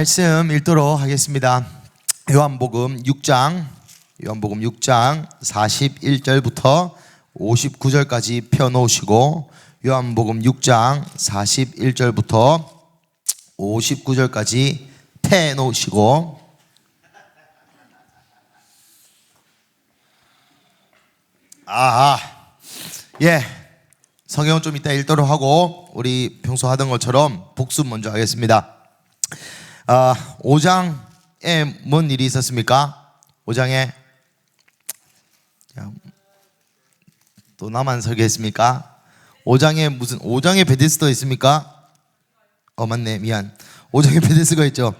말씀 읽도록 하겠습니다. 요한복음 6장 41절부터 59절까지 펴놓으시고, 요한복음 6장 41절부터 59절까지 펴놓으시고, 성경은 좀 이따 읽도록 하고 우리 평소 하던 것처럼 복습 먼저 하겠습니다. 5장에 뭔 일이 있었습니까? 5장에 또 나만 설교했습니까? 5장에 베데스다 있습니까? 맞네, 미안. 5장에 베데스가 있죠.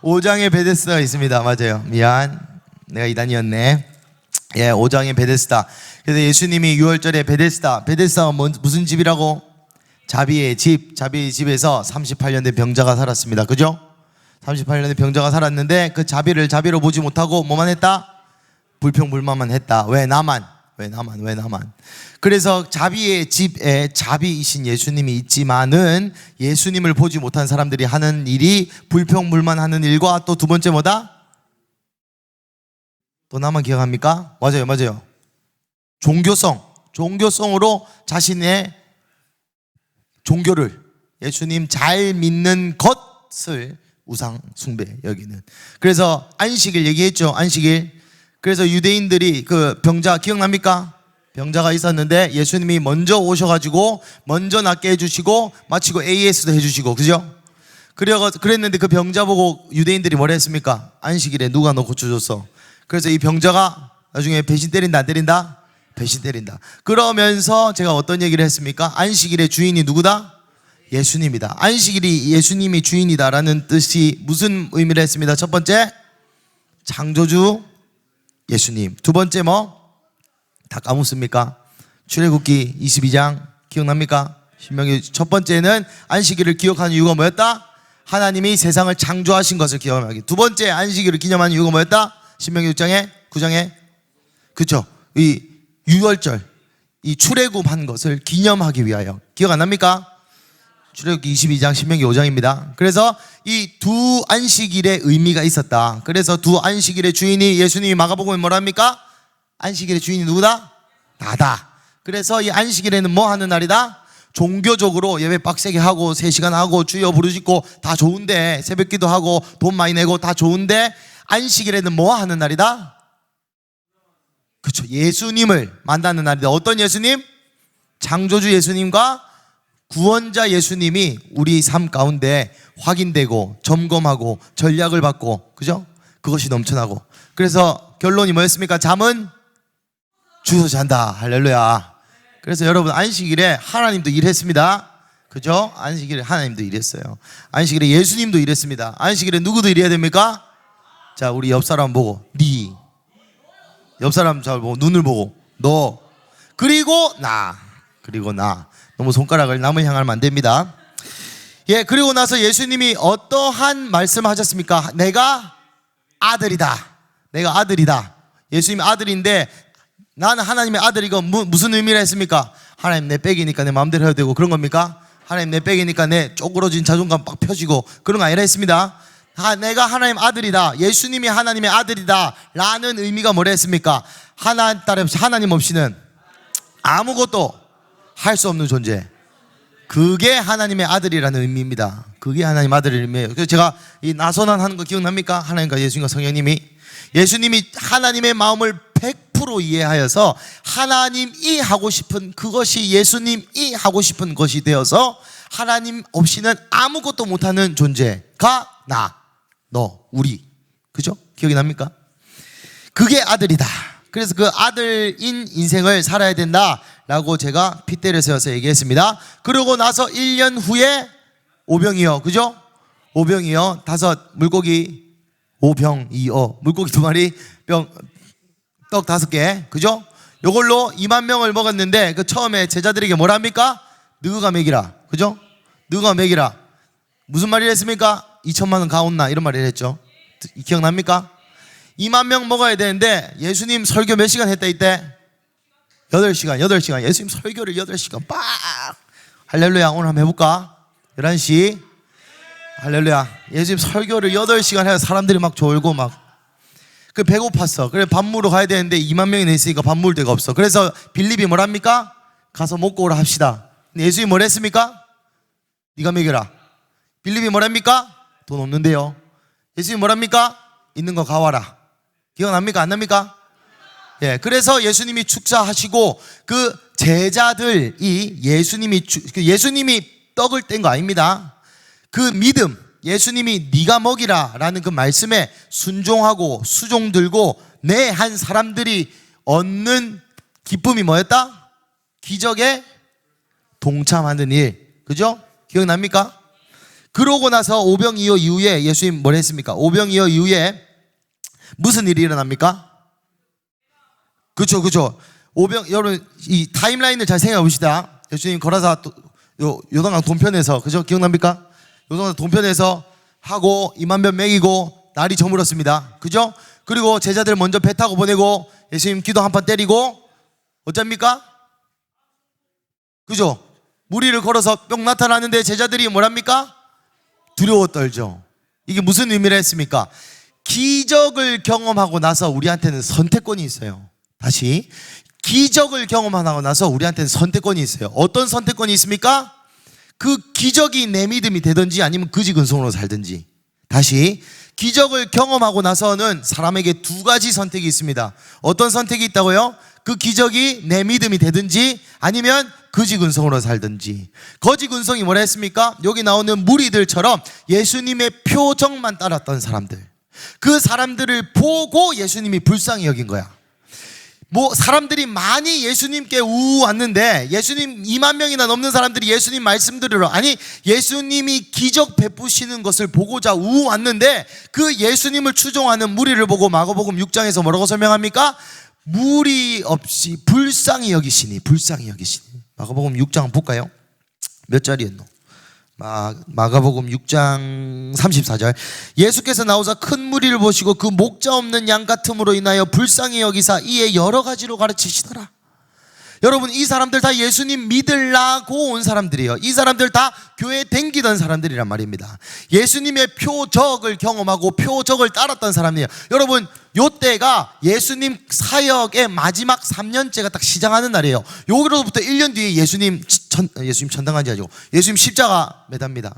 5장에 베데스다가 있습니다. 맞아요, 미안, 내가 이단이었네. 5장에 베데스다. 그래서 예수님이 6월절에 베데스다가 무슨 집이라고? 자비의 집에서 38년 된 병자가 살았습니다. 그죠? 38년 된 병자가 살았는데 그 자비를 자비로 보지 못하고 뭐만 했다? 불평불만만 했다. 왜 나만? 그래서 자비의 집에 자비이신 예수님이 있지만은 예수님을 보지 못한 사람들이 하는 일이 불평불만하는 일과 또 두 번째 뭐다? 또 나만 기억합니까? 맞아요. 종교성으로 자신의 종교를, 예수님 잘 믿는 것을 우상 숭배 여기는. 그래서 안식일 얘기했죠. 안식일. 그래서 유대인들이 그 병자 기억납니까? 병자가 있었는데 예수님이 먼저 오셔가지고 먼저 낫게 해주시고 마치고 AS도 해주시고, 그죠? 그랬는데 그 병자 보고 유대인들이 뭐라 했습니까? 안식일에 누가 너 고쳐줬어? 그래서 이 병자가 나중에 배신 때린다, 안 때린다? 배신 때린다. 그러면서 제가 어떤 얘기를 했습니까? 안식일의 주인이 누구다? 예수님이다. 안식일이 예수님이 주인이다라는 뜻이 무슨 의미를 했습니다? 첫 번째, 창조주 예수님. 두 번째 다 까먹습니까? 출애굽기 22장 기억납니까? 신명기. 첫 번째는 안식일을 기억하는 이유가 뭐였다? 하나님이 세상을 창조하신 것을 기억하기. 두 번째, 안식일을 기념하는 이유가 뭐였다? 신명기 6장에 9장에 그쵸? 이 6월절, 이 출애굽한 것을 기념하기 위하여. 기억 안 납니까? 출애굽기 22장, 신명기 5장입니다. 그래서 이 두 안식일의 의미가 있었다. 그래서 두 안식일의 주인이 예수님이 마가복음에 뭐라 합니까? 안식일의 주인이 누구다? 나다. 그래서 이 안식일에는 뭐 하는 날이다? 종교적으로 예배 빡세게 하고 3시간 하고 주여 부르짖고 다 좋은데, 새벽기도 하고 돈 많이 내고 다 좋은데, 안식일에는 뭐 하는 날이다? 그렇죠, 예수님을 만나는 날이다. 어떤 예수님? 창조주 예수님과 구원자 예수님이 우리 삶 가운데 확인되고 점검하고 전략을 받고, 그죠? 그것이 넘쳐나고. 그래서 결론이 뭐였습니까? 잠은 주서 잔다. 할렐루야. 그래서 여러분, 안식일에 하나님도 일했습니다. 그죠? 안식일에 하나님도 일했어요. 안식일에 예수님도 일했습니다. 안식일에 누구도 일해야 됩니까? 자, 우리 옆 사람 보고 옆 사람 잘 보고 눈을 보고 너, 그리고 나. 너무 손가락을 남을 향하면 안 됩니다. 그리고 나서 예수님이 어떠한 말씀을 하셨습니까? 내가 아들이다. 예수님이 아들인데 나는 하나님의 아들이고 무슨 의미를 했습니까? 하나님 내 빽이니까 내 마음대로 해도 되고 그런 겁니까? 하나님 내 빽이니까 내 쪼그러진 자존감 빡 펴지고 그런 거 아니라 했습니다. 내가 하나님 아들이다. 예수님이 하나님의 아들이다 라는 의미가 뭐라 했습니까? 하나님 없이는 아무것도 할 수 없는 존재. 그게 하나님의 아들이라는 의미입니다. 그게 하나님 아들의 의미예요. 그래서 제가 이 나선한 하는 거 기억납니까? 하나님과 예수님과 성령님이, 예수님이 하나님의 마음을 100% 이해하여서 하나님이 하고 싶은 그것이 예수님이 하고 싶은 것이 되어서 하나님 없이는 아무것도 못하는 존재가 너, 우리. 그죠? 기억이 납니까? 그게 아들이다. 그래서 그 아들인 인생을 살아야 된다라고 제가 핏대를 세워서 얘기했습니다. 그러고 나서 1년 후에 오병이어, 그죠? 오병이어 5 물고기 5병이어 물고기 2마리 떡 5개, 그죠? 요걸로 2만 명을 먹었는데 그 처음에 제자들에게 뭐라 합니까? 너희가 먹이라, 그죠? 너희가 먹이라. 무슨 말을 했습니까? 2천만 원 가온나 이런 말을 했죠. 기억납니까? 2만 명 먹어야 되는데 예수님 설교 몇 시간 했다 이때? 8시간. 예수님 설교를 8시간 빡. 할렐루야. 오늘 한번 해볼까? 11시 할렐루야. 예수님 설교를 8시간 해서 사람들이 막 졸고 막 그 배고팠어. 그래 밥 먹으러 가야 되는데 2만 명이나 있으니까 밥 먹을 데가 없어. 그래서 빌립이 뭐랍니까? 가서 먹고 오라 합시다. 근데 예수님이 뭐라 했습니까? 네가 먹여라. 빌립이 뭐랍니까? 돈 없는데요. 예수님이 뭐랍니까? 있는 거 가와라. 기억납니까? 안 납니까? 예, 그래서 예수님이 축사하시고 그 제자들이 예수님이 떡을 뗀 거 아닙니다. 그 믿음, 예수님이 네가 먹이라 라는 그 말씀에 순종하고 수종 들고 내 한 사람들이 얻는 기쁨이 뭐였다? 기적에 동참하는 일. 그죠? 기억납니까? 그러고 나서 오병이어 이후에 예수님 뭘 했습니까? 오병이어 이후에 무슨 일이 일어납니까? 그쵸. 여러분 이 타임라인을 잘 생각해 봅시다. 예수님 걸어서 요단강 동편에서, 그죠? 기억납니까? 요단강 동편에서 하고 2만 명 먹이고 날이 저물었습니다. 그죠? 그리고 제자들 먼저 배 타고 보내고 예수님 기도 한 판 때리고 어쩝니까? 그죠? 무리를 걸어서 뿅 나타나는데 제자들이 뭐랍니까? 두려워 떨죠. 이게 무슨 의미를 했습니까? 기적을 경험하고 나서 우리한테는 선택권이 있어요. 다시, 기적을 경험하고 나서 우리한테는 선택권이 있어요. 어떤 선택권이 있습니까? 그 기적이 내 믿음이 되든지 아니면 그지근성으로 살든지. 다시, 기적을 경험하고 나서는 사람에게 두 가지 선택이 있습니다. 어떤 선택이 있다고요? 그 기적이 내 믿음이 되든지 아니면 거지근성으로 살든지. 거지근성이 뭐라 했습니까? 여기 나오는 무리들처럼 예수님의 표정만 따랐던 사람들, 그 사람들을 보고 예수님이 불쌍히 여긴 거야. 사람들이 많이 예수님께 왔는데, 예수님 2만 명이나 넘는 사람들이 예수님 말씀 들으러, 아니 예수님이 기적 베푸시는 것을 보고자 왔는데, 그 예수님을 추종하는 무리를 보고 마가복음 6장에서 뭐라고 설명합니까? 무리 없이 불쌍히 여기시니. 마가복음 6장 볼까요? 몇 절이었노? 마가복음 6장 34절. 예수께서 나오사 큰 무리를 보시고 그 목자 없는 양 같음으로 인하여 불쌍히 여기사 이에 여러 가지로 가르치시더라. 여러분, 이 사람들 다 예수님 믿으려고 온 사람들이에요. 이 사람들 다 교회에 댕기던 사람들이란 말입니다. 예수님의 표적을 경험하고 표적을 따랐던 사람이에요. 여러분, 요때가 예수님 사역의 마지막 3년째가 딱 시작하는 날이에요. 여기로부터 1년 뒤에 예수님 천당한지 아니고 예수님 십자가 매답니다.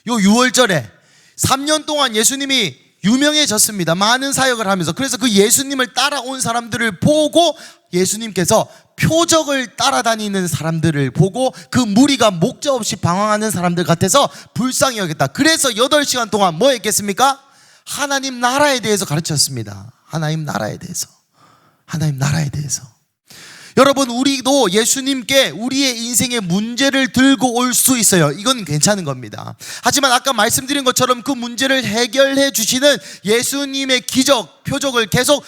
요 6월절에 3년 동안 예수님이 유명해졌습니다. 많은 사역을 하면서. 그래서 그 예수님을 따라온 사람들을 보고 예수님께서 표적을 따라다니는 사람들을 보고 그 무리가 목자 없이 방황하는 사람들 같아서 불쌍히 여겼다. 그래서 8시간 동안 뭐 했겠습니까? 하나님 나라에 대해서 가르쳤습니다. 하나님 나라에 대해서. 여러분, 우리도 예수님께 우리의 인생의 문제를 들고 올 수 있어요. 이건 괜찮은 겁니다. 하지만 아까 말씀드린 것처럼 그 문제를 해결해 주시는 예수님의 기적, 표적을 계속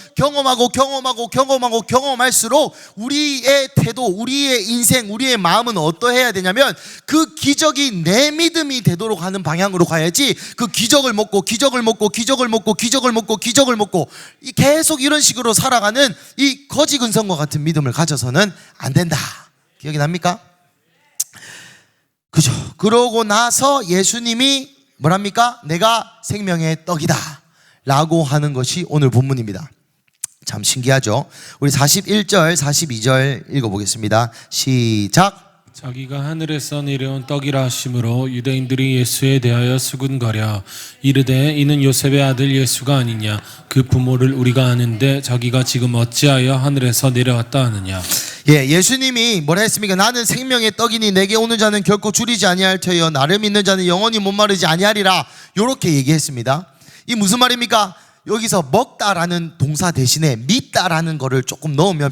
경험할수록 우리의 태도, 우리의 인생, 우리의 마음은 어떠해야 되냐면, 그 기적이 내 믿음이 되도록 하는 방향으로 가야지, 그 기적을 먹고 계속 이런 식으로 살아가는 이 거지근성과 같은 믿음을 가져서는 안 된다. 기억이 납니까? 그죠? 그러고 나서 예수님이 뭐랍니까? 내가 생명의 떡이다 라고 하는 것이 오늘 본문입니다. 참 신기하죠? 우리 41절, 42절 읽어보겠습니다. 시작. 자기가 하늘에서 내려온 떡이라 하심으로 유대인들이 예수에 대하여 수군거려 이르되 이는 요셉의 아들 예수가 아니냐, 그 부모를 우리가 아는데 자기가 지금 어찌하여 하늘에서 내려왔다 하느냐. 예수님이 뭐라 했습니까? 나는 생명의 떡이니 내게 오는 자는 결코 줄이지 아니할 터이요 나를 믿는 자는 영원히 목마르지 아니하리라. 요렇게 얘기했습니다. 이 무슨 말입니까? 여기서 먹다라는 동사 대신에 믿다라는 거를 조금 넣으면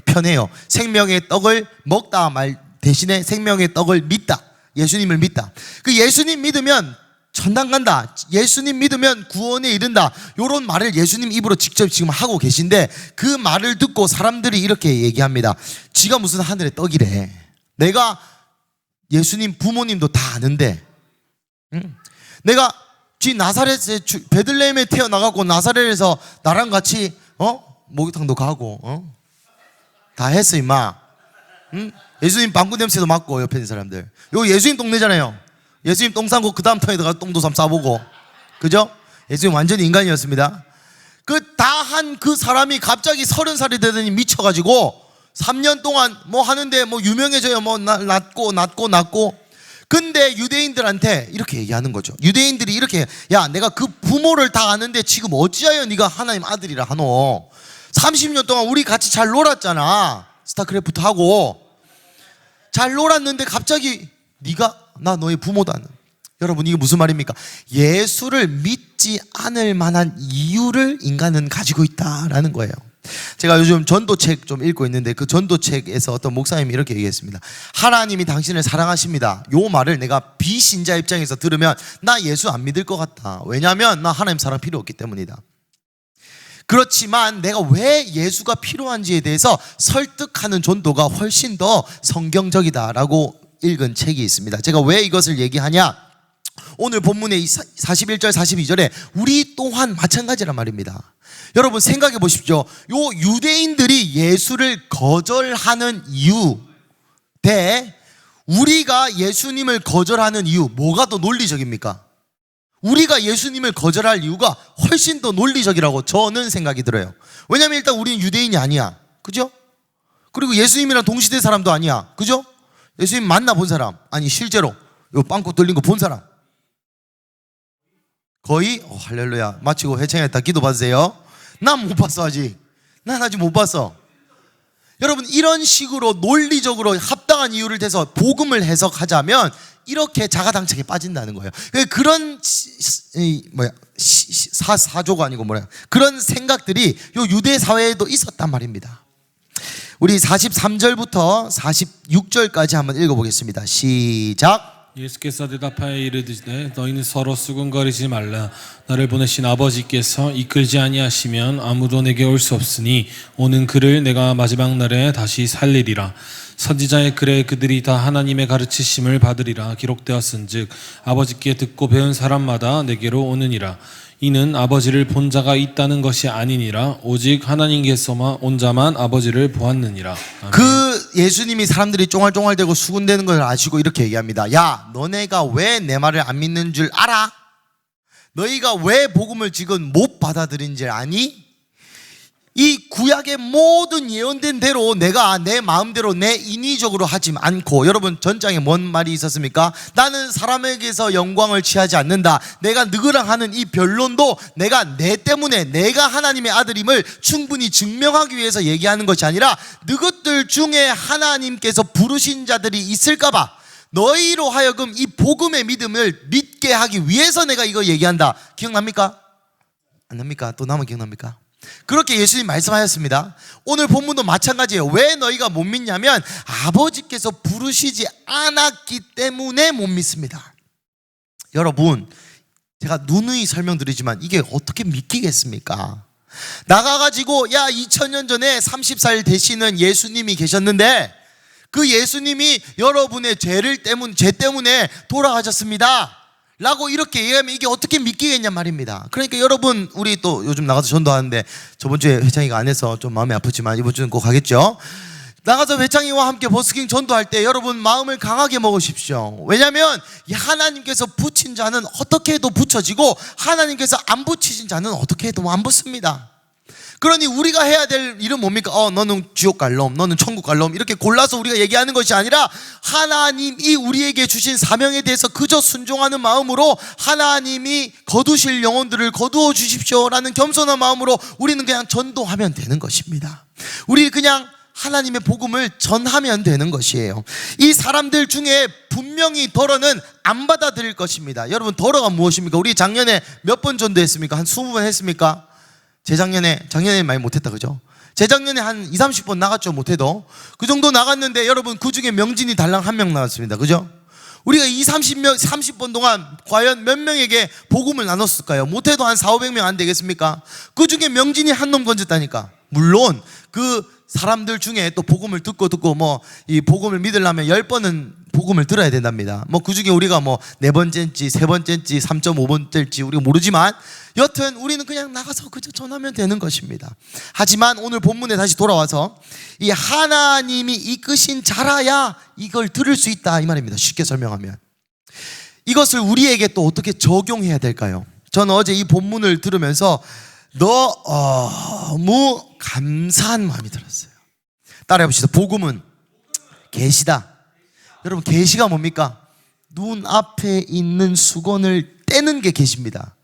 편해요. 생명의 떡을 먹다 말 대신에 생명의 떡을 믿다. 예수님을 믿다. 그 예수님 믿으면 천당 간다. 예수님 믿으면 구원에 이른다. 이런 말을 예수님 입으로 직접 지금 하고 계신데, 그 말을 듣고 사람들이 이렇게 얘기합니다. 지가 무슨 하늘의 떡이래. 내가 예수님 부모님도 다 아는데, 내가 지 나사렛에 베들레헴에 태어나갖고 나사렛에서 나랑 같이 목욕탕도 가고 다 했어 임마. 예수님 방구 냄새도 맡고 옆에 있는 사람들. 이거 예수님 동네잖아요. 예수님 똥 싸고 그 다음 턴에 들어가서 똥도 싸보고, 그죠? 예수님 완전히 인간이었습니다. 그 다 한 그 사람이 갑자기 30살이 되더니 미쳐가지고 3년 동안 뭐 하는데 뭐 유명해져요. 뭐 낳고. 근데 유대인들한테 이렇게 얘기하는 거죠. 유대인들이 이렇게, 야, 내가 그 부모를 다 아는데 지금 어찌하여 네가 하나님 아들이라 하노? 30년 동안 우리 같이 잘 놀았잖아. 스타크래프트 하고 잘 놀았는데 갑자기 네가 나 너의 부모도 아는. 여러분, 이게 무슨 말입니까? 예수를 믿지 않을 만한 이유를 인간은 가지고 있다라는 거예요. 제가 요즘 전도책 좀 읽고 있는데 그 전도책에서 어떤 목사님이 이렇게 얘기했습니다. 하나님이 당신을 사랑하십니다. 요 말을 내가 비신자 입장에서 들으면 나 예수 안 믿을 것 같다. 왜냐하면 나 하나님 사랑 필요 없기 때문이다. 그렇지만 내가 왜 예수가 필요한지에 대해서 설득하는 전도가 훨씬 더 성경적이다라고 읽은 책이 있습니다. 제가 왜 이것을 얘기하냐? 오늘 본문의 41절 42절에 우리 또한 마찬가지란 말입니다. 여러분 생각해 보십시오. 요 유대인들이 예수를 거절하는 이유 대 우리가 예수님을 거절하는 이유, 뭐가 더 논리적입니까? 우리가 예수님을 거절할 이유가 훨씬 더 논리적이라고 저는 생각이 들어요. 왜냐하면 일단 우리는 유대인이 아니야, 그죠? 그리고 예수님이랑 동시대 사람도 아니야, 그죠? 예수님 만나본 사람, 아니 실제로 요 빵꾸 뚫린 거 본 사람 거의 할렐루야 마치고 회창했다 기도 받으세요. 난 못 봤어. 난 아직 못 봤어. 여러분, 이런 식으로 논리적으로 합당한 이유를 대서 복음을 해석하자면 이렇게 자가당착에 빠진다는 거예요. 그런 사조가 아니고 그런 생각들이 요 유대 사회에도 있었단 말입니다. 우리 43절부터 46절까지 한번 읽어보겠습니다. 시작. 예수께서 대답하여 이르시되 너희는 서로 수군거리지 말라. 나를 보내신 아버지께서 이끌지 아니하시면 아무도 내게 올 수 없으니 오는 그를 내가 마지막 날에 다시 살리리라. 선지자의 글에 그들이 다 하나님의 가르치심을 받으리라 기록되었은즉 아버지께 듣고 배운 사람마다 내게로 오느니라. 이는 아버지를 본 자가 있다는 것이 아니니라. 오직 하나님께서만 온 자만 아버지를 보았느니라. 아멘. 그 예수님이 사람들이 쫑알쫑알대고 수군대는 걸 아시고 이렇게 얘기합니다. 야, 너네가 왜 내 말을 안 믿는 줄 알아? 너희가 왜 복음을 지금 못 받아들인 줄 아니? 이 구약의 모든 예언된 대로 내가 내 마음대로 내 인위적으로 하지 않고, 여러분 전장에 뭔 말이 있었습니까? 나는 사람에게서 영광을 취하지 않는다. 내가 누구랑 하는 이 변론도 내가 내 때문에 내가 하나님의 아들임을 충분히 증명하기 위해서 얘기하는 것이 아니라 너희들 중에 하나님께서 부르신 자들이 있을까봐 너희로 하여금 이 복음의 믿음을 믿게 하기 위해서 내가 이거 얘기한다. 기억납니까? 안 납니까? 또 나만 기억납니까? 그렇게 예수님 말씀하셨습니다. 오늘 본문도 마찬가지예요. 왜 너희가 못 믿냐면 아버지께서 부르시지 않았기 때문에 못 믿습니다. 여러분, 제가 누누이 설명드리지만 이게 어떻게 믿기겠습니까? 나가가지고 2000년 전에 30살 되시는 예수님이 계셨는데 그 예수님이 여러분의 죄 때문에 돌아가셨습니다 라고 이렇게 얘기하면 이게 어떻게 믿기겠냐 말입니다. 그러니까 여러분, 우리 또 요즘 나가서 전도하는데 저번 주에 회창이가 안 해서 좀 마음이 아프지만 이번 주는 꼭 가겠죠. 나가서 회창이와 함께 버스킹 전도할 때 여러분 마음을 강하게 먹으십시오. 왜냐하면 하나님께서 붙인 자는 어떻게 해도 붙여지고 하나님께서 안 붙이신 자는 어떻게 해도 안 붙습니다. 그러니 우리가 해야 될 일은 뭡니까? 너는 지옥 갈 놈, 너는 천국 갈 놈, 이렇게 골라서 우리가 얘기하는 것이 아니라 하나님이 우리에게 주신 사명에 대해서 그저 순종하는 마음으로 하나님이 거두실 영혼들을 거두어 주십시오라는 겸손한 마음으로 우리는 그냥 전도하면 되는 것입니다. 우리 그냥 하나님의 복음을 전하면 되는 것이에요. 이 사람들 중에 분명히 더러는 안 받아들일 것입니다. 여러분, 더러가 무엇입니까? 우리 작년에 몇 번 전도했습니까? 한 20번 했습니까? 작년에 많이 못했다, 그죠? 재작년에 한 20, 30번 나갔죠, 못해도. 그 정도 나갔는데 여러분, 그 중에 명진이 달랑 1명 나왔습니다, 그죠? 우리가 30번 동안 과연 몇 명에게 복음을 나눴을까요? 못해도 한 400, 500명 안 되겠습니까? 그 중에 명진이 한 놈 건졌다니까. 물론 그 사람들 중에 또 복음을 듣고 이 복음을 믿으려면 10번은 복음을 들어야 된답니다. 그 중에 우리가 4번째인지 3번째인지 3.5번째일지 우리가 모르지만 여튼 우리는 그냥 나가서 그저 전하면 되는 것입니다. 하지만 오늘 본문에 다시 돌아와서 이 하나님이 이끄신 자라야 이걸 들을 수 있다 이 말입니다. 쉽게 설명하면 이것을 우리에게 또 어떻게 적용해야 될까요? 저는 어제 이 본문을 들으면서 너무 감사한 마음이 들었어요. 따라해 봅시다. 복음은 계시다. 여러분, 계시가 뭡니까? 눈앞에 있는 수건을 떼는 게 계시입니다.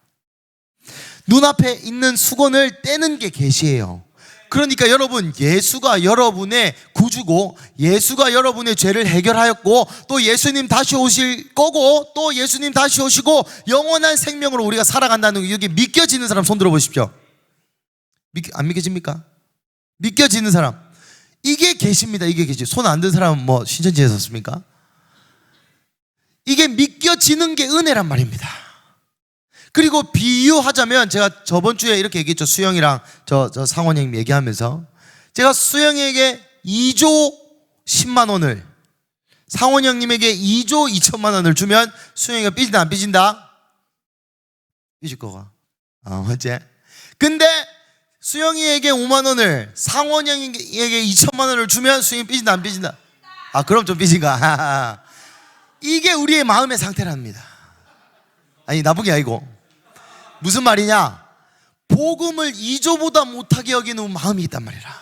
눈앞에 있는 수건을 떼는 게 계시예요. 그러니까 여러분, 예수가 여러분의 구주고 예수가 여러분의 죄를 해결하였고 또 예수님 다시 오실 거고 또 예수님 다시 오시고 영원한 생명으로 우리가 살아간다는 거, 여기 믿겨지는 사람 손 들어보십시오. 안 믿겨집니까? 믿겨지는 사람, 이게 계십니다. 이게 계시. 손 안 든 사람은 뭐 신천지에 섰습니까? 이게 믿겨지는 게 은혜란 말입니다. 그리고 비유하자면, 제가 저번 주에 이렇게 얘기했죠. 수영이랑 저 상원 형님 얘기하면서, 제가 수영에게 2조 10만 원을, 상원 형님에게 2조 2천만 원을 주면 수영이가 삐진다 안 삐진다? 삐질 거가. 맞지? 근데 수영이에게 5만 원을, 상원 형에게 2천만 원을 주면 수영이 삐진다 안 삐진다? 그럼 좀 삐진가? 이게 우리의 마음의 상태랍니다. 아니, 나쁜 게 아니고. 무슨 말이냐? 복음을 2조보다 못하게 여기는 마음이 있단 말이라.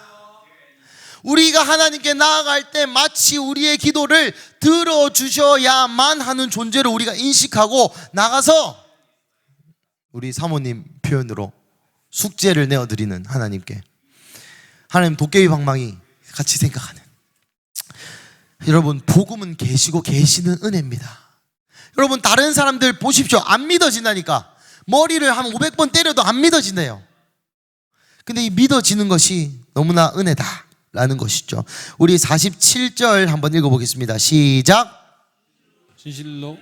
우리가 하나님께 나아갈 때 마치 우리의 기도를 들어주셔야만 하는 존재로 우리가 인식하고 나가서, 우리 사모님 표현으로 숙제를 내어드리는 하나님께, 하나님 도깨비 방망이 같이 생각하는, 여러분, 복음은 계시고 계시는 은혜입니다. 여러분, 다른 사람들 보십시오. 안 믿어진다니까. 머리를 한 500번 때려도 안 믿어진대요. 근데 이 믿어지는 것이 너무나 은혜다라는 것이죠. 우리 47절 한번 읽어보겠습니다. 시작. 진실로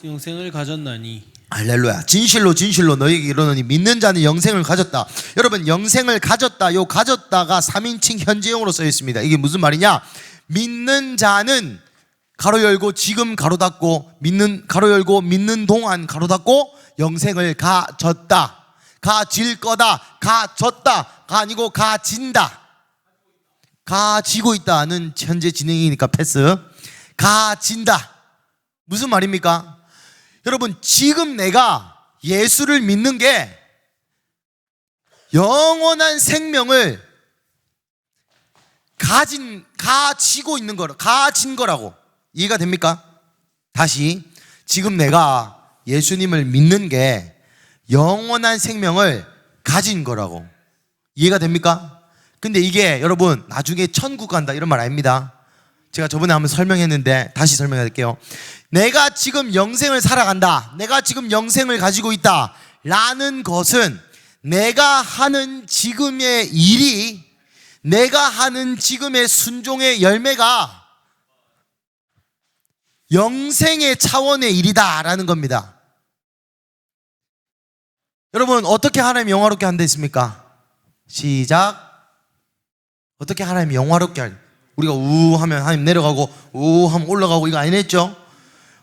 영생을 가졌나니. 할렐루야. 진실로 너희에게 이르노니 믿는 자는 영생을 가졌다. 여러분, 영생을 가졌다, 요 가졌다가 3인칭 현재형으로 써 있습니다. 이게 무슨 말이냐? 믿는 자는 가로 열고 지금 가로 닫고 믿는 가로 열고 믿는 동안 가로 닫고 영생을 가졌다. 가질 거다. 가졌다가 아니고 가진다. 가지고 있다는 현재 진행이니까 패스. 가진다. 무슨 말입니까? 여러분, 지금 내가 예수를 믿는 게 영원한 생명을 가지고 있는 거라, 가진 거라고. 이해가 됩니까? 다시, 지금 내가 예수님을 믿는 게 영원한 생명을 가진 거라고. 이해가 됩니까? 근데 이게 여러분, 나중에 천국 간다 이런 말 아닙니다. 제가 저번에 한번 설명했는데 다시 설명할게요. 내가 지금 영생을 살아간다, 내가 지금 영생을 가지고 있다 라는 것은, 내가 하는 지금의 일이, 내가 하는 지금의 순종의 열매가 영생의 차원의 일이다 라는 겁니다. 여러분, 어떻게 하나님 영화롭게 한다 했습니까? 시작. 어떻게 하나님 영화롭게 할, 우리가 우 하면 하나님 내려가고 우 하면 올라가고 이거 아니랬죠?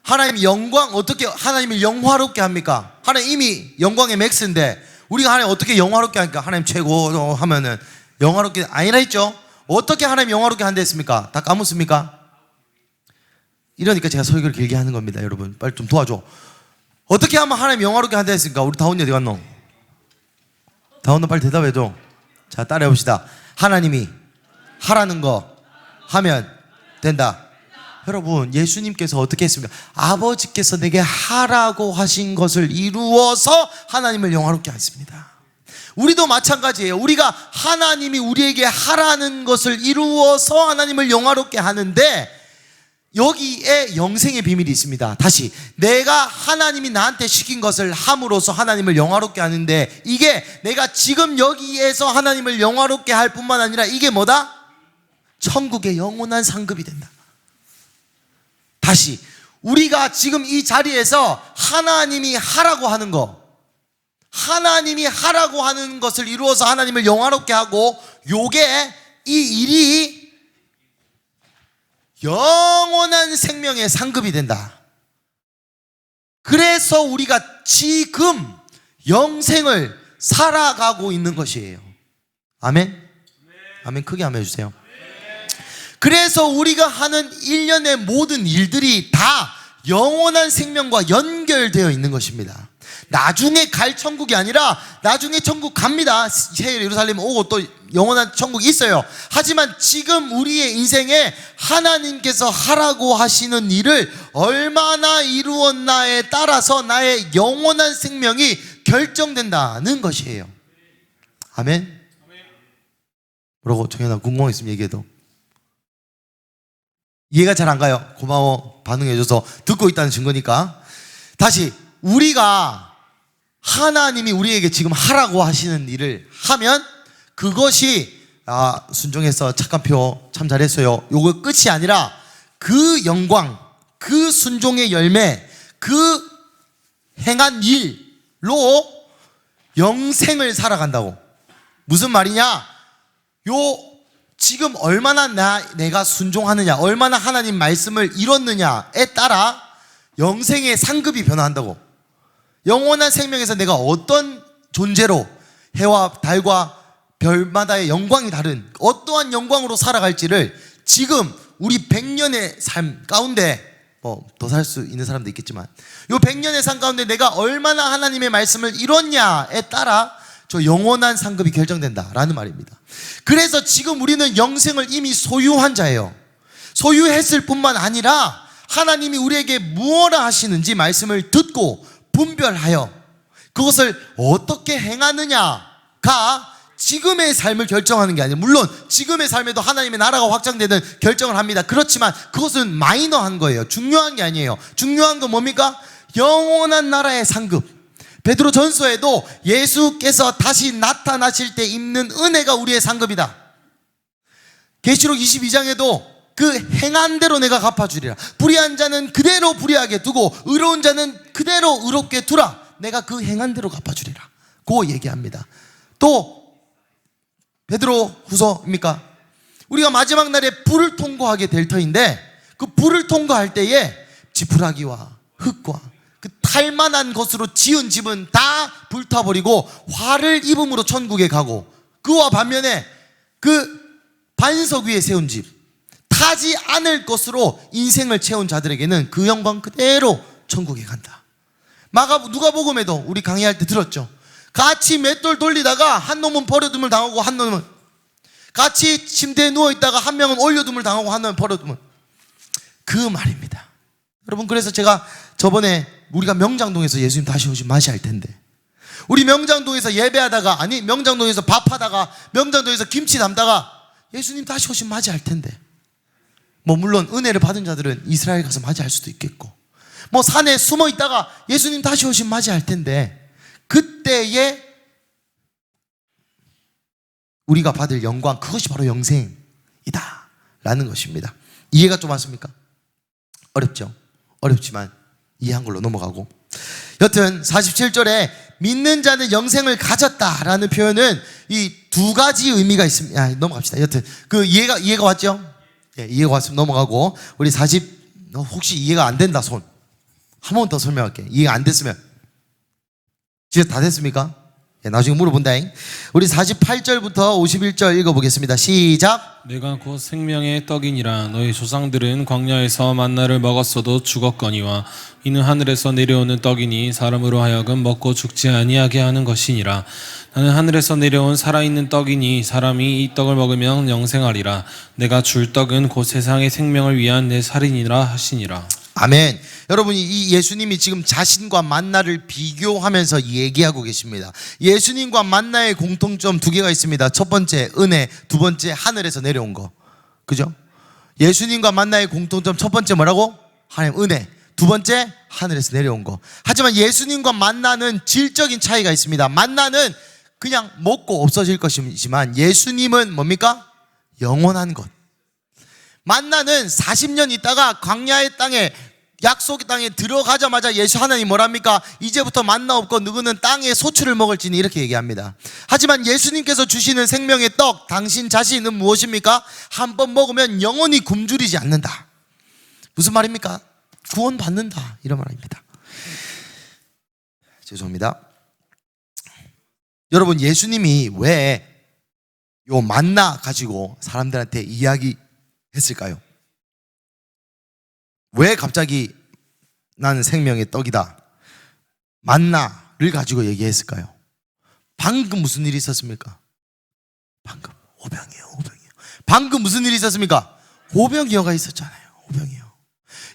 하나님 영광, 어떻게 하나님을 영화롭게 합니까? 하나님 이미 영광의 맥스인데 우리가 하나님 어떻게 영화롭게 하니까, 하나님 최고 하면은 영화롭게 아니라 했죠? 어떻게 하나님 영화롭게 한다 했습니까? 다 까먹습니까? 이러니까 제가 설교를 길게 하는 겁니다. 여러분, 빨리 좀 도와줘. 어떻게 하면 하나님 영화롭게 한다 했습니까? 우리 다운이 어디 갔노? 다운이 빨리 대답해줘. 자, 따라해봅시다. 하나님이 하라는 거 하면 된다. 여러분, 예수님께서 어떻게 했습니까? 아버지께서 내게 하라고 하신 것을 이루어서 하나님을 영화롭게 하셨습니다. 우리도 마찬가지예요. 우리가 하나님이 우리에게 하라는 것을 이루어서 하나님을 영화롭게 하는데, 여기에 영생의 비밀이 있습니다. 다시, 내가 하나님이 나한테 시킨 것을 함으로써 하나님을 영화롭게 하는데, 이게 내가 지금 여기에서 하나님을 영화롭게 할 뿐만 아니라 이게 뭐다? 천국의 영원한 상급이 된다. 다시, 우리가 지금 이 자리에서 하나님이 하라고 하는 거, 하나님이 하라고 하는 것을 이루어서 하나님을 영화롭게 하고, 요게, 이 일이 영원한 생명의 상급이 된다. 그래서 우리가 지금 영생을 살아가고 있는 것이에요. 아멘? 아멘. 크게 아멘 해주세요. 그래서 우리가 하는 일련의 모든 일들이 다 영원한 생명과 연결되어 있는 것입니다. 나중에 갈 천국이 아니라 나중에 천국 갑니다. 새 예루살렘 오고 또 영원한 천국이 있어요. 하지만 지금 우리의 인생에 하나님께서 하라고 하시는 일을 얼마나 이루었나에 따라서 나의 영원한 생명이 결정된다는 것이에요. 아멘. 뭐라고? 정현아 궁금한 거 있으면 얘기해도. 이해가 잘 안 가요? 고마워. 반응해줘서. 듣고 있다는 증거니까. 다시, 우리가 하나님이 우리에게 지금 하라고 하시는 일을 하면 그것이 순종해서 착한 표 참 잘했어요, 요거 끝이 아니라 그 영광, 그 순종의 열매, 그 행한 일로 영생을 살아간다고. 무슨 말이냐? 지금 얼마나 내가 순종하느냐, 얼마나 하나님 말씀을 이뤘느냐에 따라 영생의 상급이 변화한다고. 영원한 생명에서 내가 어떤 존재로 해와 달과 별마다의 영광이 다른 어떠한 영광으로 살아갈지를 지금 우리 100년의 삶 가운데, 더 살 수 있는 사람도 있겠지만 이 100년의 삶 가운데 내가 얼마나 하나님의 말씀을 이뤘냐에 따라 저 영원한 상급이 결정된다라는 말입니다. 그래서 지금 우리는 영생을 이미 소유한 자예요. 소유했을 뿐만 아니라 하나님이 우리에게 무엇을 하시는지 말씀을 듣고 분별하여 그것을 어떻게 행하느냐가 지금의 삶을 결정하는 게 아니에요. 물론 지금의 삶에도 하나님의 나라가 확장되는 결정을 합니다. 그렇지만 그것은 마이너한 거예요. 중요한 게 아니에요. 중요한 건 뭡니까? 영원한 나라의 상급. 베드로 전서에도 예수께서 다시 나타나실 때 입는 은혜가 우리의 상급이다. 계시록 22장에도 그 행한 대로 내가 갚아주리라. 불의한 자는 그대로 불의하게 두고 의로운 자는 그대로 의롭게 두라. 내가 그 행한 대로 갚아주리라. 고 얘기합니다. 또 베드로 후서입니까? 우리가 마지막 날에 불을 통과하게 될 터인데 그 불을 통과할 때에 지푸라기와 흙과 그 탈만한 것으로 지은 집은 다 불타버리고 화를 입음으로 천국에 가고, 그와 반면에 그 반석 위에 세운 집, 타지 않을 것으로 인생을 채운 자들에게는 그 영광 그대로 천국에 간다. 누가복음에도 우리 강의할 때 들었죠. 같이 맷돌 돌리다가 한 놈은 버려둠을 당하고 한 놈은, 같이 침대에 누워있다가 한 명은 올려둠을 당하고 한 놈은 버려둠을, 그 말입니다. 여러분, 그래서 제가 저번에 우리가 명장동에서 예수님 다시 오시면 맞이할 텐데, 우리 명장동에서 예배하다가, 아니 명장동에서 밥하다가, 명장동에서 김치 담다가 예수님 다시 오시면 맞이할 텐데, 물론 은혜를 받은 자들은 이스라엘 가서 맞이할 수도 있겠고, 산에 숨어 있다가 예수님 다시 오시면 맞이할 텐데, 그때에 우리가 받을 영광, 그것이 바로 영생이다 라는 것입니다. 이해가 좀 왔습니까? 어렵죠? 어렵지만 이해한 걸로 넘어가고, 여튼 47절에 믿는 자는 영생을 가졌다라는 표현은 이 두 가지 의미가 있습니다. 넘어갑시다. 여튼 그 이해가 왔죠? 예, 이해가 왔으면 넘어가고, 우리 혹시 이해가 안 된다 손 한 번 더 설명할게. 이해가 안 됐으면. 진짜 다 됐습니까? 예, 나중에 물어본다잉. 우리 48절부터 51절 읽어보겠습니다. 시작. 내가 곧 생명의 떡이니라. 너희 조상들은 광야에서 만나를 먹었어도 죽었거니와 이는 하늘에서 내려오는 떡이니 사람으로 하여금 먹고 죽지 아니하게 하는 것이니라. 나는 하늘에서 내려온 살아있는 떡이니 사람이 이 떡을 먹으면 영생하리라. 내가 줄 떡은 곧 세상의 생명을 위한 내 살이니라 하시니라. 아멘. 여러분, 이 예수님이 지금 자신과 만나를 비교하면서 얘기하고 계십니다. 예수님과 만나의 공통점 두 개가 있습니다. 첫 번째 은혜, 두 번째 하늘에서 내려온 거. 그죠? 예수님과 만나의 공통점 첫 번째 뭐라고? 하나님 은혜. 두 번째 하늘에서 내려온 거. 하지만 예수님과 만나는 질적인 차이가 있습니다. 만나는 그냥 먹고 없어질 것이지만 예수님은 뭡니까? 영원한 것. 만나는 40년 있다가 광야의 땅에, 약속의 땅에 들어가자마자 예수 하나님 뭐랍니까? 이제부터 만나 없고 누구는 땅의 소출을 먹을지니, 이렇게 얘기합니다. 하지만 예수님께서 주시는 생명의 떡, 당신 자신은 무엇입니까? 한번 먹으면 영원히 굶주리지 않는다. 무슨 말입니까? 구원받는다, 이런 말입니다. 죄송합니다. 여러분, 예수님이 왜 요 만나 가지고 사람들한테 이야기했을까요? 왜 갑자기 나는 생명의 떡이다. 만나를 가지고 얘기했을까요? 방금 무슨 일이 있었습니까? 방금 오병이어. 방금 무슨 일이 있었습니까? 오병이어가 있었잖아요. 오병이어.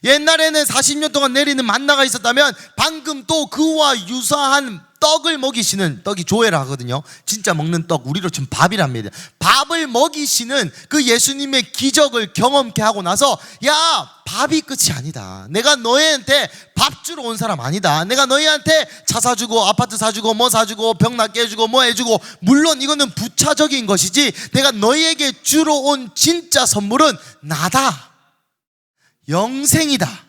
옛날에는 40년 동안 내리는 만나가 있었다면 방금 또 그와 유사한 떡을 먹이시는, 떡이 조회라 하거든요. 진짜 먹는 떡, 우리로 치면 밥이랍니다. 밥을 먹이시는 그 예수님의 기적을 경험케 하고 나서, 야, 밥이 끝이 아니다. 내가 너희한테 밥 주러 온 사람 아니다. 내가 너희한테 차 사주고 아파트 사주고 뭐 사주고 병 낫게 해주고 뭐 해주고, 물론 이거는 부차적인 것이지, 내가 너희에게 주러 온 진짜 선물은 나다. 영생이다.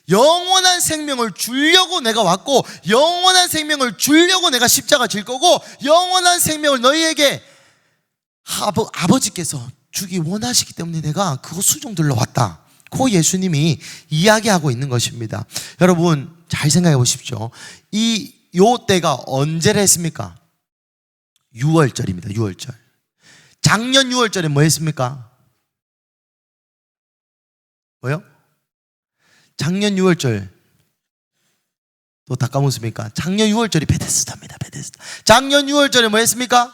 영원한 생명을 주려고 내가 왔고, 영원한 생명을 주려고 내가 십자가 질 거고, 영원한 생명을 너희에게 아버지께서 주기 원하시기 때문에 내가 그거 수종 들러 왔다. 그 예수님이 이야기하고 있는 것입니다. 여러분 잘 생각해 보십시오. 요 때가 언제를 했습니까? 6월절입니다. 6월절. 작년 6월절에 뭐 했습니까? 뭐요? 작년 6월절 또 다 까먹습니까? 작년 6월절이 베데스다입니다. 베데스다. 작년 6월절에 뭐 했습니까?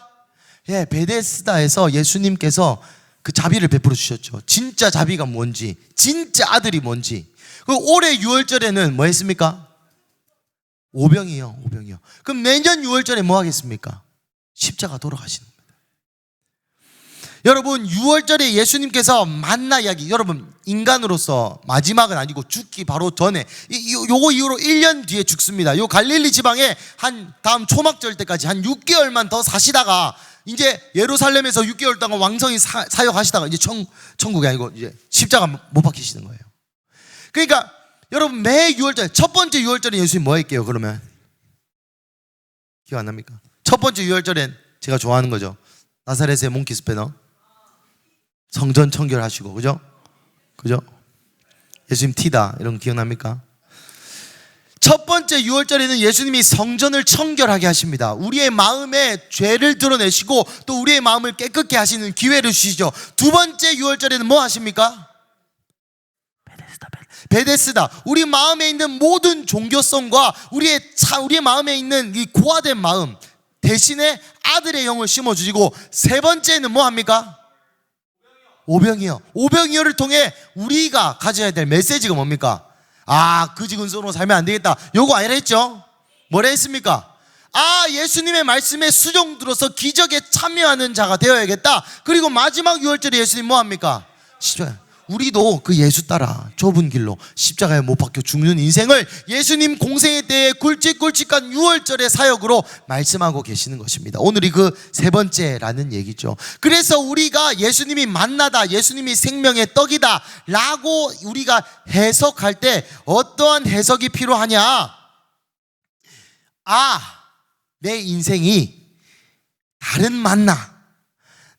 예, 베데스다에서 예수님께서 그 자비를 베풀어 주셨죠. 진짜 자비가 뭔지, 진짜 아들이 뭔지. 그 올해 6월절에는 뭐 했습니까? 오병이요. 그럼 내년 6월절에 뭐 하겠습니까? 십자가 돌아가시는 겁니다. 여러분 6월절에 예수님께서 만나 이야기, 여러분 인간으로서 마지막은 아니고 죽기 바로 전에, 요거 이후로 1년 뒤에 죽습니다. 요 갈릴리 지방에 한 다음 초막절 때까지 한 6개월만 더 사시다가 이제 예루살렘에서 6개월 동안 왕성히 사역하시다가 이제 천국이 아니고 이제 십자가 못 박히시는 거예요. 그러니까 여러분 매 6월절, 첫 번째 6월절에 예수님 뭐 할게요? 그러면 기억 안 납니까? 첫 번째 6월절엔 제가 좋아하는 거죠. 나사렛의 몽키 스패너 성전 청결하시고, 그죠? 예수님 티다, 이런 거 기억납니까? 첫 번째 6월절에는 예수님이 성전을 청결하게 하십니다. 우리의 마음에 죄를 드러내시고 또 우리의 마음을 깨끗게 하시는 기회를 주시죠. 두 번째 6월절에는 뭐 하십니까? 베데스다. 우리 마음에 있는 모든 종교성과 우리의 마음에 있는 이 고아된 마음 대신에 아들의 영을 심어주시고, 세 번째는 뭐 합니까? 오병이어. 오병이어를 통해 우리가 가져야 될 메시지가 뭡니까? 그지근손으로 살면 안 되겠다. 요거 아니라 했죠? 뭐라 했습니까? 예수님의 말씀에 수종 들어서 기적에 참여하는 자가 되어야겠다. 그리고 마지막 6월절에 예수님 뭐 합니까? 우리도 그 예수 따라 좁은 길로 십자가에 못 박혀 죽는 인생을 예수님 공생의 때에 굵직굵직한 6월절의 사역으로 말씀하고 계시는 것입니다. 오늘이 그 세 번째라는 얘기죠. 그래서 우리가 예수님이 만나다, 예수님이 생명의 떡이다 라고 우리가 해석할 때 어떠한 해석이 필요하냐? 내 인생이 다른 만나,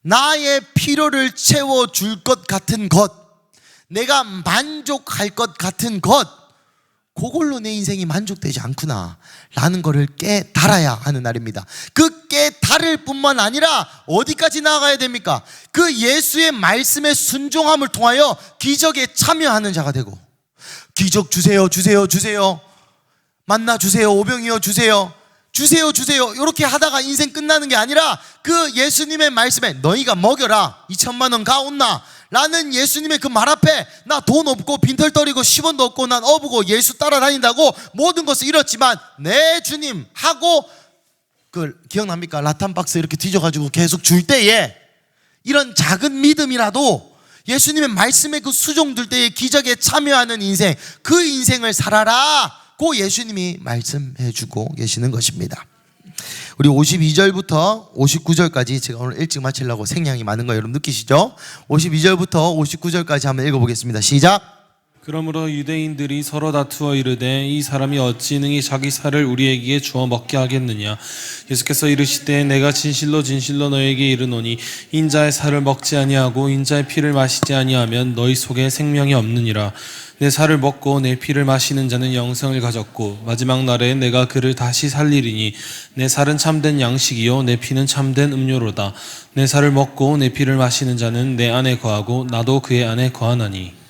나의 필요를 채워줄 것 같은 것, 내가 만족할 것 같은 것, 그걸로 내 인생이 만족되지 않구나 라는 거를 깨달아야 하는 날입니다. 그 깨달을 뿐만 아니라 어디까지 나아가야 됩니까? 그 예수의 말씀에 순종함을 통하여 기적에 참여하는 자가 되고, 기적 주세요 만나 주세요, 오병이어 주세요 이렇게 하다가 인생 끝나는 게 아니라 그 예수님의 말씀에 너희가 먹여라 2,000만 원 가온나 라는 예수님의 그 말 앞에, 나 돈 없고 빈털터리고 10원도 없고 난 어부고 예수 따라다닌다고 모든 것을 잃었지만 네 주님 하고, 그 기억납니까? 라탄 박스 이렇게 뒤져가지고 계속 줄 때에 이런 작은 믿음이라도 예수님의 말씀에 그 수종들 때에 기적에 참여하는 인생, 그 인생을 살아라 고 예수님이 말씀해주고 계시는 것입니다. 우리 52절부터 59절까지 제가 오늘 일찍 마치려고 생량이 많은 거 여러분 느끼시죠? 52절부터 59절까지 한번 읽어보겠습니다. 시작. 그러므로 유대인들이 서로 다투어 이르되 이 사람이 어찌 능히 자기 살을 우리에게 주어 먹게 하겠느냐. 예수께서 이르시되 내가 진실로 너희에게 이르노니 인자의 살을 먹지 아니하고 인자의 피를 마시지 아니하면 너희 속에 생명이 없느니라. 내 살을 먹고 내 피를 마시는 자는 영생을 가졌고 마지막 날에 내가 그를 다시 살리리니 내 살은 참된 양식이요 내 피는 참된 음료로다. 내 살을 먹고 내 피를 마시는 자는 내 안에 거하고 나도 그의 안에 거하나니.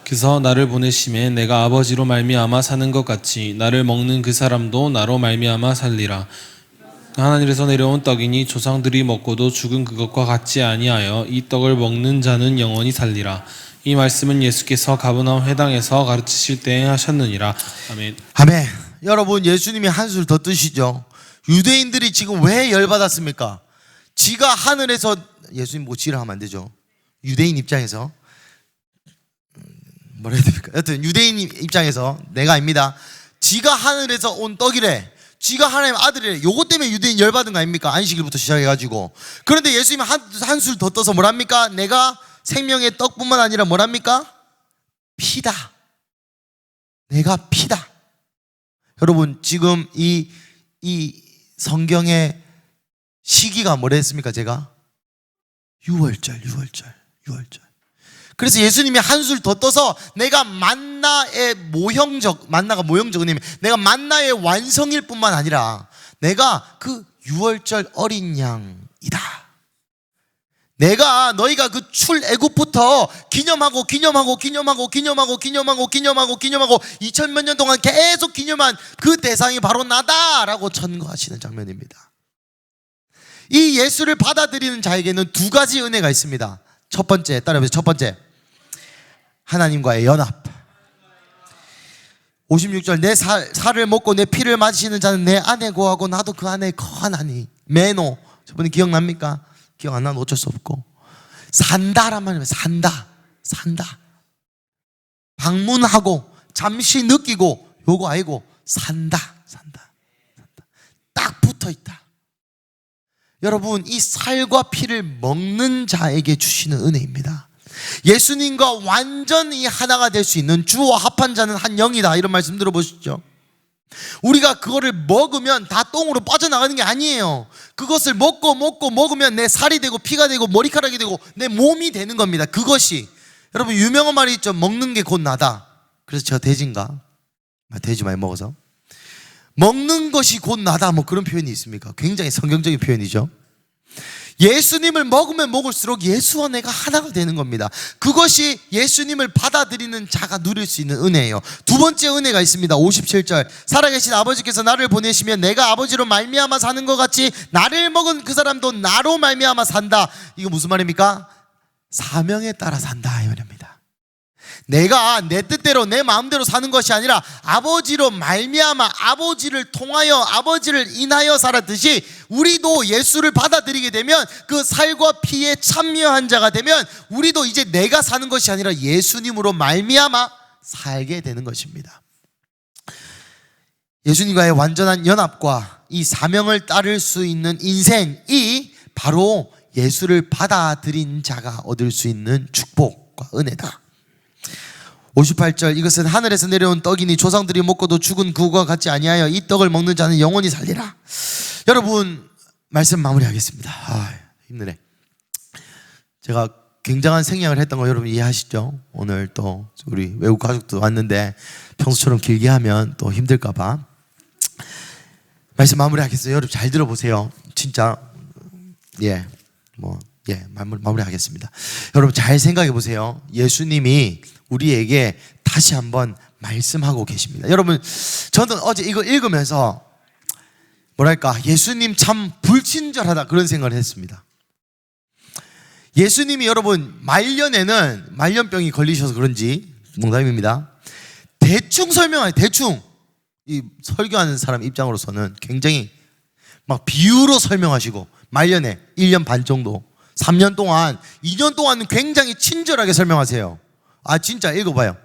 그래서 나를 보내심에 내가 아버지로 말미암아 사는 것 같이 나를 먹는 그 사람도 나로 말미암아 살리라. 하늘에서 내려온 떡이니 조상들이 먹고도 죽은 그것과 같지 아니하여 이 떡을 먹는 자는 영원히 살리라. 이 말씀은 예수께서 가버나움 회당에서 가르치실 때에 하셨느니라. 아멘. 아멘. 여러분, 예수님이 한술 더 뜨시죠. 유대인들이 지금 왜 열받았습니까? 지가 하늘에서, 예수님 뭐 지를 하면 안 되죠. 유대인 입장에서 뭐라 해야 됩니까? 여튼 유대인 입장에서 내가 아닙니다. 지가 하늘에서 온 떡이래. 지가 하나님의 아들이래. 요것 때문에 유대인 열받은 거 아닙니까? 안식일부터 시작해가지고. 그런데 예수님이 한술 더 떠서 뭐랍니까? 내가 생명의 떡뿐만 아니라 뭐랍니까? 피다. 내가 피다. 여러분, 지금 이 성경의 시기가 뭐랬습니까? 제가 6월절. 그래서 예수님이 한술 더 떠서 내가 만나가 모형적 의미면 내가 만나의 완성일 뿐만 아니라 내가 그 6월절 어린 양이다. 내가 너희가 그 출애굽부터 기념하고 2000몇 년 동안 계속 기념한 그 대상이 바로 나다라고 천거하시는 장면입니다. 이 예수를 받아들이는 자에게는 두 가지 은혜가 있습니다. 첫 번째, 따라해보세요. 첫 번째, 하나님과의 연합. 56절, 내 살을 먹고 내 피를 마시는 자는 내 안에 거하고 나도 그 안에 거하나니. 메노, 저번에 기억납니까? 기억 안 나면 어쩔 수 없고. 산다란 말이에요. 산다. 방문하고 잠시 느끼고 요거 아니고 산다. 딱 붙어있다. 여러분, 이 살과 피를 먹는 자에게 주시는 은혜입니다. 예수님과 완전히 하나가 될 수 있는 주와 합한 자는 한 영이다, 이런 말씀 들어보시죠. 우리가 그거를 먹으면 다 똥으로 빠져나가는 게 아니에요. 그것을 먹으면 내 살이 되고 피가 되고 머리카락이 되고 내 몸이 되는 겁니다. 그것이, 여러분, 유명한 말이 있죠. 먹는 게 곧 나다. 그래서 제가 돼지인가? 돼지 많이 먹어서 먹는 것이 곧 나다, 뭐 그런 표현이 있습니까? 굉장히 성경적인 표현이죠. 예수님을 먹으면 먹을수록 예수와 내가 하나가 되는 겁니다. 그것이 예수님을 받아들이는 자가 누릴 수 있는 은혜예요. 두 번째 은혜가 있습니다. 57절, 살아계신 아버지께서 나를 보내시면 내가 아버지로 말미암아 사는 것 같이 나를 먹은 그 사람도 나로 말미암아 산다. 이거 무슨 말입니까? 사명에 따라 산다, 이 말입니다. 내가 내 뜻대로 내 마음대로 사는 것이 아니라 아버지로 말미암아 아버지를 통하여 아버지를 인하여 살았듯이 우리도 예수를 받아들이게 되면 그 살과 피에 참여한 자가 되면 우리도 이제 내가 사는 것이 아니라 예수님으로 말미암아 살게 되는 것입니다. 예수님과의 완전한 연합과 이 사명을 따를 수 있는 인생이 바로 예수를 받아들인 자가 얻을 수 있는 축복과 은혜다. 58절, 이것은 하늘에서 내려온 떡이니 조상들이 먹고도 죽은 그것과 같지 아니하여 이 떡을 먹는 자는 영원히 살리라. 여러분, 말씀 마무리하겠습니다. 힘드네. 제가 굉장한 생양을 했던 거 여러분 이해하시죠? 오늘 또 우리 외국 가족도 왔는데 평소처럼 길게 하면 또 힘들까 봐 말씀 마무리하겠어요. 여러분 잘 들어보세요. 진짜 마무리하겠습니다. 여러분 잘 생각해 보세요. 예수님이 우리에게 다시 한번 말씀하고 계십니다. 여러분, 저는 어제 이거 읽으면서 뭐랄까, 예수님 참 불친절하다, 그런 생각을 했습니다. 예수님이 여러분 말년에는 말년병이 걸리셔서 그런지, 농담입니다, 대충 설명해요. 대충. 이 설교하는 사람 입장으로서는 굉장히 막 비유로 설명하시고, 말년에 1년 반 정도, 3년 동안, 2년 동안은 굉장히 친절하게 설명하세요. 진짜 읽어봐요.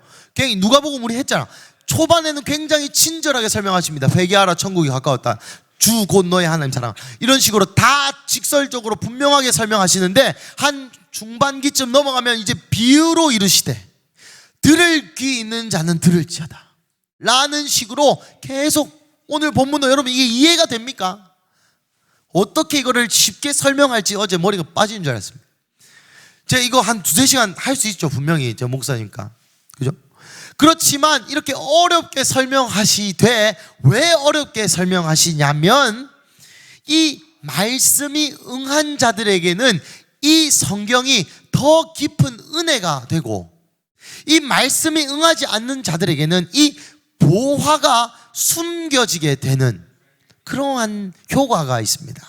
누가복음 우리 했잖아. 초반에는 굉장히 친절하게 설명하십니다. 회개하라, 천국이 가까웠다, 주 곧 너의 하나님 사랑, 이런 식으로 다 직설적으로 분명하게 설명하시는데 한 중반기쯤 넘어가면 이제 비유로 이르시되 들을 귀 있는 자는 들을지어다 라는 식으로 계속, 오늘 본문도 여러분 이게 이해가 됩니까? 어떻게 이거를 쉽게 설명할지 어제 머리가 빠지는 줄 알았습니다. 제가 이거 한 2-3시간 할 수 있죠, 분명히. 저 목사니까. 그죠? 그렇지만 이렇게 어렵게 설명하시되, 왜 어렵게 설명하시냐면 이 말씀이 응한 자들에게는 이 성경이 더 깊은 은혜가 되고, 이 말씀이 응하지 않는 자들에게는 이 보화가 숨겨지게 되는 그러한 효과가 있습니다.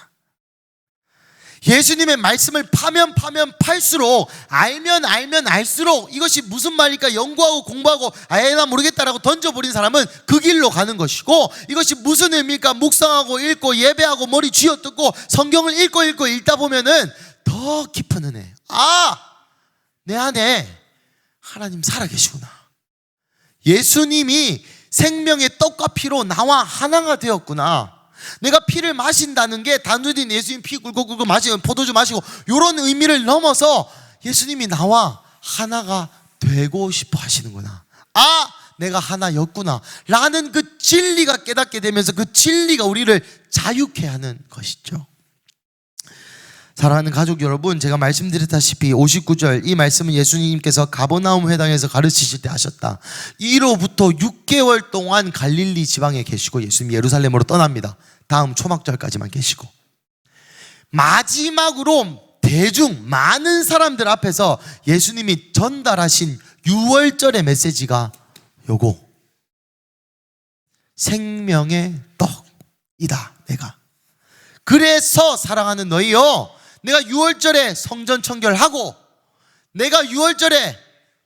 예수님의 말씀을 파면 팔수록 알면 알수록 이것이 무슨 말일까 연구하고 공부하고 아예 나 모르겠다라고 던져버린 사람은 그 길로 가는 것이고, 이것이 무슨 의미일까 묵상하고 읽고 예배하고 머리 쥐어뜯고 성경을 읽고 읽다 보면은 더 깊은 은혜, 내 안에 하나님 살아계시구나, 예수님이 생명의 떡과 피로 나와 하나가 되었구나, 내가 피를 마신다는 게 단순히 예수님 피 굴고 마시고 포도주 마시고 이런 의미를 넘어서 예수님이 나와 하나가 되고 싶어 하시는구나, 내가 하나였구나 라는 그 진리가 깨닫게 되면서 그 진리가 우리를 자유케 하는 것이죠. 사랑하는 가족 여러분, 제가 말씀드렸다시피 59절 이 말씀은 예수님께서 가버나움 회당에서 가르치실 때 하셨다. 이로부터 6개월 동안 갈릴리 지방에 계시고 예수님 예루살렘으로 떠납니다. 다음 초막절까지만 계시고 마지막으로 대중 많은 사람들 앞에서 예수님이 전달하신 6월절의 메시지가 요거, 생명의 떡이다 내가. 그래서 사랑하는 너희여, 내가 6월절에 성전 청결하고 내가 6월절에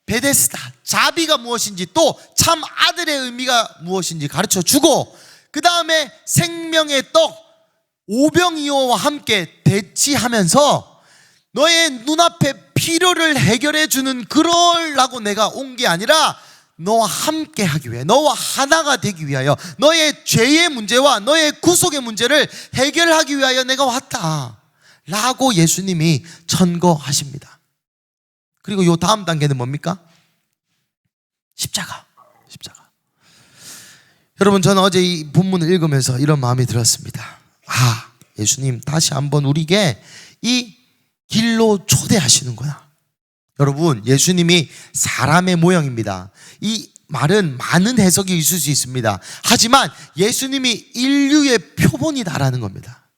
베데스다 자비가 무엇인지 또 참 아들의 의미가 무엇인지 가르쳐 주고, 그 다음에 생명의 떡 오병이어와 함께 대치하면서 너의 눈앞에 필요를 해결해 주는 그러려고 내가 온 게 아니라 너와 함께 하기 위해, 너와 하나가 되기 위하여, 너의 죄의 문제와 너의 구속의 문제를 해결하기 위하여 내가 왔다 라고 예수님이 천거하십니다. 그리고 요 다음 단계는 뭡니까? 십자가. 여러분, 저는 어제 이 본문을 읽으면서 이런 마음이 들었습니다. 예수님 다시 한번 우리에게 이 길로 초대하시는구나. 여러분, 예수님이 사람의 모형입니다. 이 말은 많은 해석이 있을 수 있습니다. 하지만 예수님이 인류의 표본이다라는 겁니다.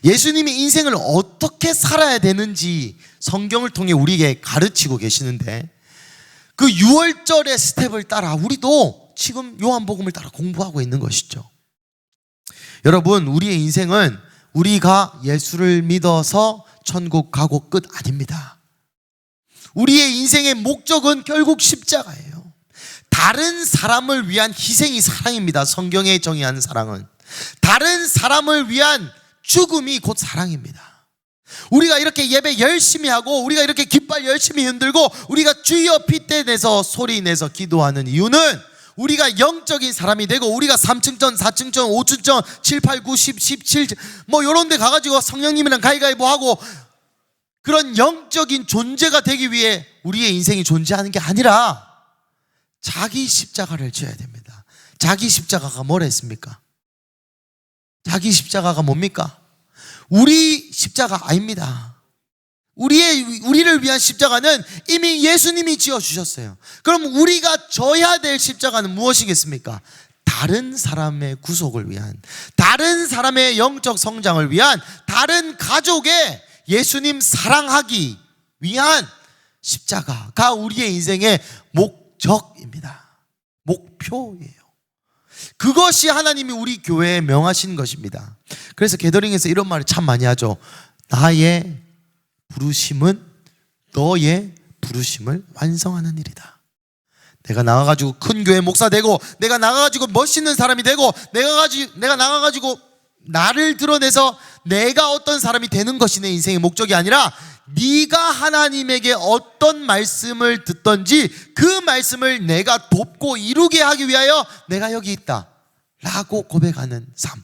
예수님이 인생을 어떻게 살아야 되는지 성경을 통해 우리에게 가르치고 계시는데, 그 6월절의 스텝을 따라 우리도 지금 요한복음을 따라 공부하고 있는 것이죠. 여러분, 우리의 인생은 우리가 예수를 믿어서 천국 가고 끝 아닙니다. 우리의 인생의 목적은 결국 십자가예요. 다른 사람을 위한 희생이 사랑입니다. 성경에 정의하는 사랑은 다른 사람을 위한 죽음이 곧 사랑입니다. 우리가 이렇게 예배 열심히 하고 우리가 이렇게 깃발 열심히 흔들고 우리가 주여 핏대 내서 소리 내서 기도하는 이유는 우리가 영적인 사람이 되고, 우리가 3층전, 4층전, 5층전, 7, 8, 9, 10, 17 뭐 이런 데 가가지고 성령님이랑 가위가위보 하고 그런 영적인 존재가 되기 위해 우리의 인생이 존재하는 게 아니라 자기 십자가를 져야 됩니다. 자기 십자가가 뭐라 했습니까? 자기 십자가가 뭡니까? 우리 십자가 아닙니다. 우리를 위한 십자가는 이미 예수님이 지어주셨어요. 그럼 우리가 져야 될 십자가는 무엇이겠습니까? 다른 사람의 구속을 위한, 다른 사람의 영적 성장을 위한, 다른 가족의 예수님 사랑하기 위한 십자가가 우리의 인생의 목적입니다. 목표예요. 그것이 하나님이 우리 교회에 명하신 것입니다. 그래서 게더링에서 이런 말을 참 많이 하죠. 나의 부르심은 너의 부르심을 완성하는 일이다. 내가 나가가지고 큰 교회 목사 되고, 내가 나가가지고 멋있는 사람이 되고, 내가 나가가지고 나를 드러내서 내가 어떤 사람이 되는 것이 내 인생의 목적이 아니라, 네가 하나님에게 어떤 말씀을 듣던지 그 말씀을 내가 돕고 이루게 하기 위하여 내가 여기 있다 라고 고백하는 삶.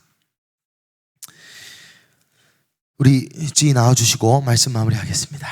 우리 지희 나와주시고 말씀 마무리하겠습니다.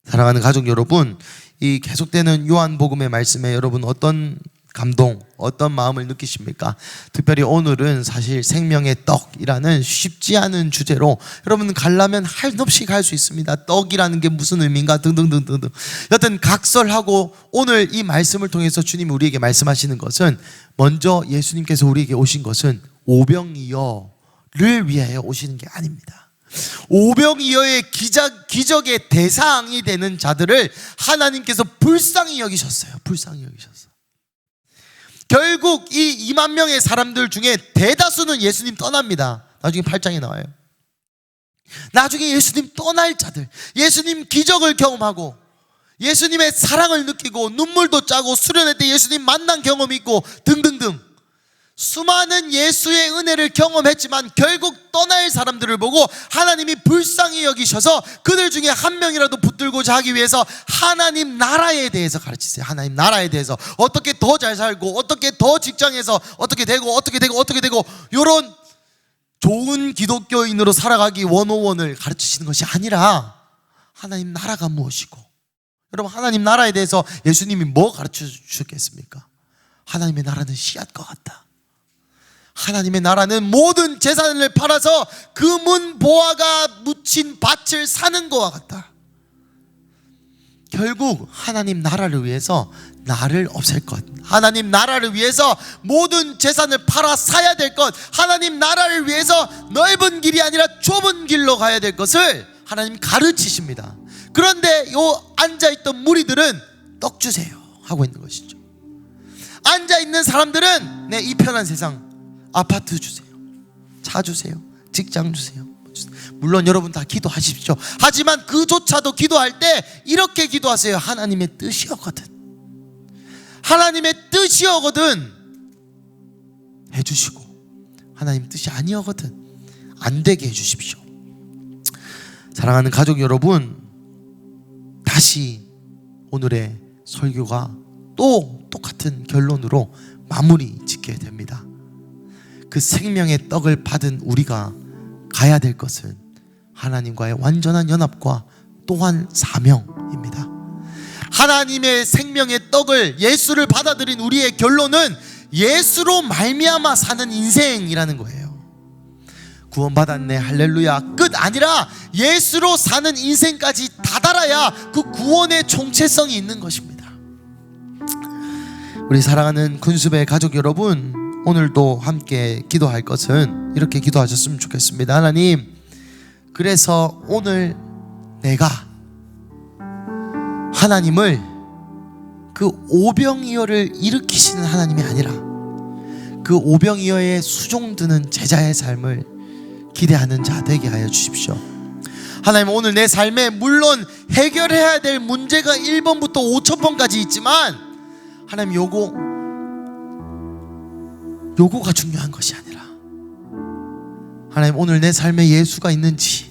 사랑하는 가족 여러분, 이 계속되는 요한복음의 말씀에 여러분 어떤 감동, 어떤 마음을 느끼십니까? 특별히 오늘은 사실 생명의 떡이라는 쉽지 않은 주제로 여러분 가려면 할 수 없이 갈 수 있습니다. 떡이라는 게 무슨 의미인가 등등등등. 여튼 각설하고 오늘 이 말씀을 통해서 주님이 우리에게 말씀하시는 것은, 먼저 예수님께서 우리에게 오신 것은 오병이어를 위하여 오시는 게 아닙니다. 오병이어의 기적의 대상이 되는 자들을 하나님께서 불쌍히 여기셨어요. 불쌍히 여기셨어요. 결국 이 2만 명의 사람들 중에 대다수는 예수님 떠납니다. 나중에 8장에 나와요. 나중에 예수님 떠날 자들, 예수님 기적을 경험하고 예수님의 사랑을 느끼고 눈물도 짜고 수련회 때 예수님 만난 경험이 있고 등등등 수많은 예수의 은혜를 경험했지만 결국 떠날 사람들을 보고 하나님이 불쌍히 여기셔서 그들 중에 한 명이라도 붙들고자 하기 위해서 하나님 나라에 대해서 가르치세요. 하나님 나라에 대해서 어떻게 더 잘 살고 어떻게 더 직장에서 어떻게 되고 이런 좋은 기독교인으로 살아가기 101을 가르치시는 것이 아니라 하나님 나라가 무엇이고, 여러분 하나님 나라에 대해서 예수님이 뭐 가르쳐 주셨겠습니까? 하나님의 나라는 씨앗과 같다. 하나님의 나라는 모든 재산을 팔아서 금은 보화가 묻힌 밭을 사는 것과 같다. 결국 하나님 나라를 위해서 나를 없앨 것, 하나님 나라를 위해서 모든 재산을 팔아 사야 될 것, 하나님 나라를 위해서 넓은 길이 아니라 좁은 길로 가야 될 것을 하나님 가르치십니다. 그런데 요 앉아있던 무리들은 떡 주세요 하고 있는 것이죠. 앉아있는 사람들은 이 편한 세상 아파트 주세요, 차 주세요, 직장 주세요. 물론 여러분 다 기도하십시오. 하지만 그조차도 기도할 때 이렇게 기도하세요. 하나님의 뜻이었거든, 하나님의 뜻이었거든 해주시고, 하나님 뜻이 아니었거든 안 되게 해주십시오. 사랑하는 가족 여러분, 다시 오늘의 설교가 또 똑같은 결론으로 마무리 짓게 됩니다. 그 생명의 떡을 받은 우리가 가야 될 것은 하나님과의 완전한 연합과 또한 사명입니다. 하나님의 생명의 떡을, 예수를 받아들인 우리의 결론은 예수로 말미암아 사는 인생이라는 거예요. 구원받았네 할렐루야 끝 아니라 예수로 사는 인생까지 다다라야 그 구원의 총체성이 있는 것입니다. 우리 사랑하는 군수배 가족 여러분, 오늘도 함께 기도할 것은 이렇게 기도하셨으면 좋겠습니다. 하나님, 그래서 오늘 내가 하나님을 그 오병이어를 일으키시는 하나님이 아니라 그 오병이어에 수종드는 제자의 삶을 기대하는 자 되게 하여 주십시오. 하나님, 오늘 내 삶에 물론 해결해야 될 문제가 1번부터 5,000번까지 있지만 하나님 요거가 중요한 것이 아니라 하나님, 오늘 내 삶에 예수가 있는지,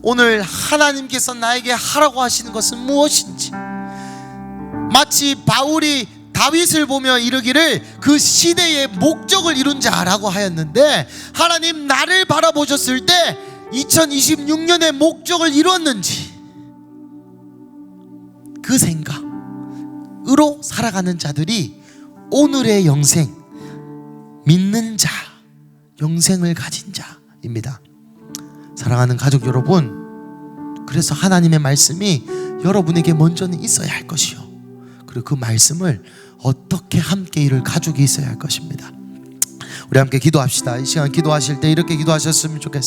오늘 하나님께서 나에게 하라고 하시는 것은 무엇인지, 마치 바울이 다윗을 보며 이르기를 그 시대의 목적을 이룬 자라고 하였는데, 하나님 나를 바라보셨을 때 2026년의 목적을 이뤘는지, 그 생각으로 살아가는 자들이 오늘의 영생, 믿는 자, 영생을 가진 자입니다. 사랑하는 가족 여러분, 그래서 하나님의 말씀이 여러분에게 먼저는 있어야 할 것이요, 그리고 그 말씀을 어떻게 함께 이룰 가족이 있어야 할 것입니다. 우리 함께 기도합시다. 이 시간 기도하실 때 이렇게 기도하셨으면 좋겠습니다.